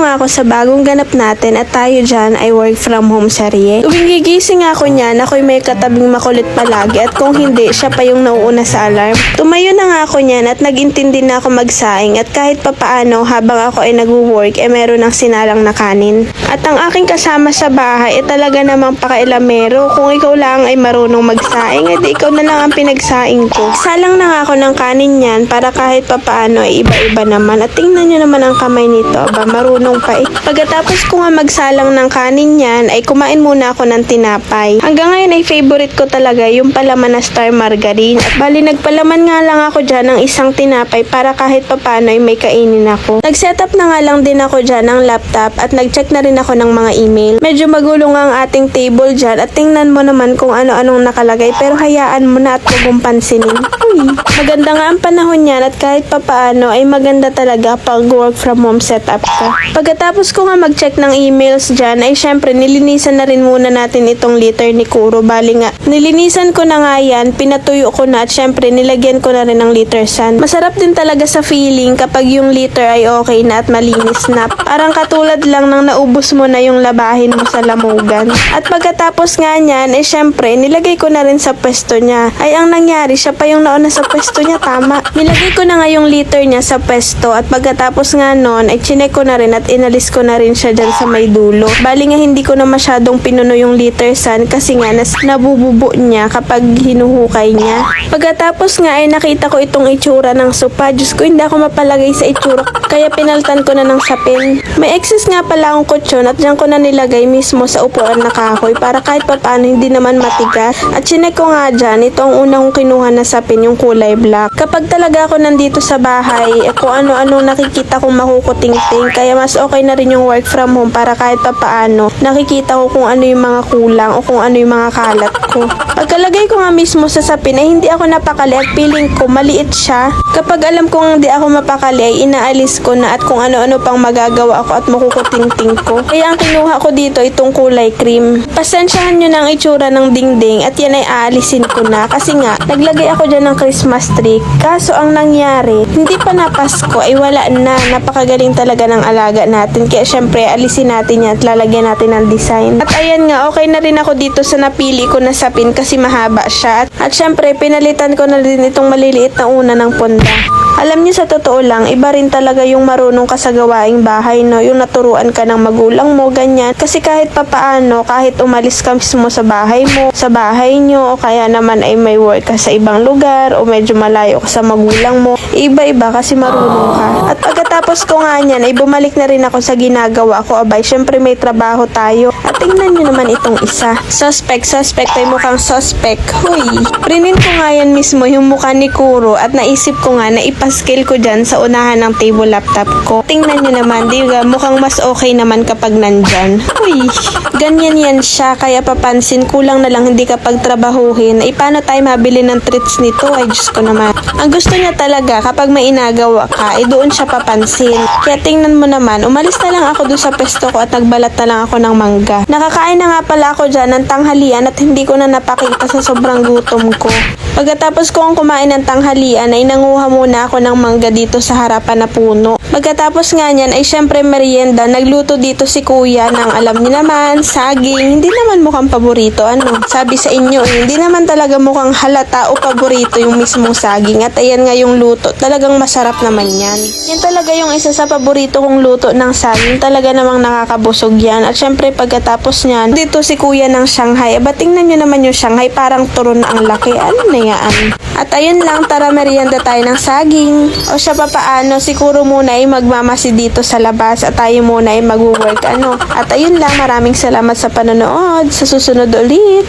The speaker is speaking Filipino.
nga ako sa bagong ganap natin at tayo dyan ay work from home serye. Tuwing gigising ako niyan, ako'y may katabing makulit palagi at kung hindi, siya pa yung nauuna sa alarm. Tumayo na nga ako niyan at nag-intindi na ako magsaing at kahit papaano habang ako ay nag-work meron ng sinalang na kanin. At ang aking kasama sa bahay talaga namang pakailamero. Kung ikaw lang ay marunong magsaing, edi ikaw na lang ang pinagsaing ko. Salang na nga ako ng kanin niyan para kahit papaano ay iba-iba naman. At tingnan nyo naman ang kamay nito. Aba, marunong pa eh. Pagkatapos ko nga magsalang ng kanin niyan, ay kumain muna ako ng tinapay. Hanggang ngayon ay favorite ko talaga yung palaman na star margarine. At bali nagpalaman nga lang ako dyan ng isang tinapay para kahit papaano ay may kainin ako. Nag-setup na nga lang din ako dyan ng laptop at nag-check na rin ako ng mga email. Medyo magulo nga ang ating table dyan at tingnan mo naman kung ano-anong nakalagay pero hayaan mo na at huwag mong pansinin. Uy, maganda nga ang panahon niyan at kahit papaano ay maganda talaga pag work from home setup ka. Pagkatapos ko nga mag-check ng emails dyan ay syempre nilinisan na rin muna natin itong liter ni Kuro. Bali nga, nilinisan ko na nga yan, pinatuyo ko na at syempre nilagyan ko na rin ng liter sand. Masarap din talaga sa feeling kapag yung liter ay okay na at malinis na. Parang katulad lang ng naubos mo na yung labahin mo sa lamugan. At pagkatapos nga niyan, syempre nilagay ko na rin sa pwesto niya. Ay ang nangyari, siya pa yung nauna sa pwesto niya, tama. Nilagay ko na nga yung liter niya sa pwesto at pagkatapos nga nun, ay chinek ko na rin at inalis ko na rin siya dyan sa may dulo. Bali nga hindi ko na masyadong pinuno yung liter sand kasi nga nabububo niya kapag hinuhukay niya. Pagkatapos nga ay nakita ko itong itsura ng sopa. Diyos ko, hindi ako mapalagay sa itsura kaya pinaltan ko na ng sapin. May excess nga pala akong kutsyon at dyan ko na nilagay mismo sa upuan na kahoy para kahit papaano hindi naman matigas. At chinek ko nga dyan, ito ang unang kong kinuha na sapin, yung kulay black. Kapag talaga ako nandito sa bahay, kung ano-ano nakikita kong makukuting-ting, kaya mas okay na rin yung work from home para kahit papaano nakikita ko kung ano yung mga kulang o kung ano yung mga kalat ko. Pagkalagay ko nga mismo sa sapin ay hindi ako napakali at feeling ko maliit siya. Kapag alam kong hindi ako mapakali ay inaalis ko na at kung ano-ano pang magagawa ako at makukuting-ting ko. Kaya ang kinuha ko dito itong kulay cream. Pasensyahan nyo ng itsura ng dingding at yan ay aalisin ko na kasi nga naglagay ako dyan ng Christmas tree. Kaso ang nangyari, hindi pa na Pasko ay wala na. Napakagaling talaga ng alaga natin. Kaya syempre alisin natin yan at lalagyan natin ng design. At ayan nga, okay na rin ako dito sa napili ko na sapin kasi mahaba siya. At syempre pinalitan ko na rin itong maliliit na una ng punda. Alam niyo sa totoo lang, iba rin talaga yung marunong ka sa gawaing bahay, no? Yung naturuan ka ng magulang mo, ganyan. Kasi kahit papaano, kahit umalis ka mismo sa bahay mo, sa bahay nyo, o kaya naman ay may work ka sa ibang lugar, o medyo malayo ka sa magulang mo, iba-iba kasi marunong ka. At pagkatapos ko nga niyan, ay bumalik na rin ako sa ginagawa ko. Abay, syempre may trabaho tayo. At tingnan nyo naman itong isa. Suspect ay mukhang suspect. Huy! Prinin ko nga yan mismo yung mukha ni Kuro at naisip ko nga na skill ko dyan sa unahan ng table laptop ko. Tingnan nyo naman, di ba? Mukhang mas okay naman kapag nandyan. Uy, ganyan yan siya. Kaya papansin, kulang na lang hindi kapag trabahuhin. Paano tayo mabili ng treats nito? Ay, Diyos ko naman. Ang gusto niya talaga, kapag may inagawa ka, doon siya papansin. Kaya tingnan mo naman, umalis na lang ako doon sa pesto ko at nagbalat na lang ako ng mangga. Nakakain na nga pala ako dyan ng tanghalian at hindi ko na napakita sa sobrang gutom ko. Pagkatapos ko ang kumain ng tanghalian, ay nanguha muna ako ng mangga dito sa harapan na puno. Pagkatapos nga niyan ay syempre merienda, nagluto dito si kuya ng alam niyo naman, saging. Hindi naman mukhang paborito, sabi sa inyo, hindi naman talaga mukhang halata o paborito yung mismong saging. At ayan nga yung luto, talagang masarap naman yan. Yan talaga yung isa sa paborito kong luto ng saging, talaga namang nakakabusog yan. At syempre pagkatapos niyan, dito si kuya ng Shanghai. Aba, tingnan nyo naman yung Shanghai, parang turon na ang laki. Ano na yan? At ayun lang, tara merienda tayo ng saging. O siya pa paano, siguro muna ay magmamasi dito sa labas at tayo muna ay mag-work. At ayun lang, maraming salamat sa panonood. Sa susunod ulit.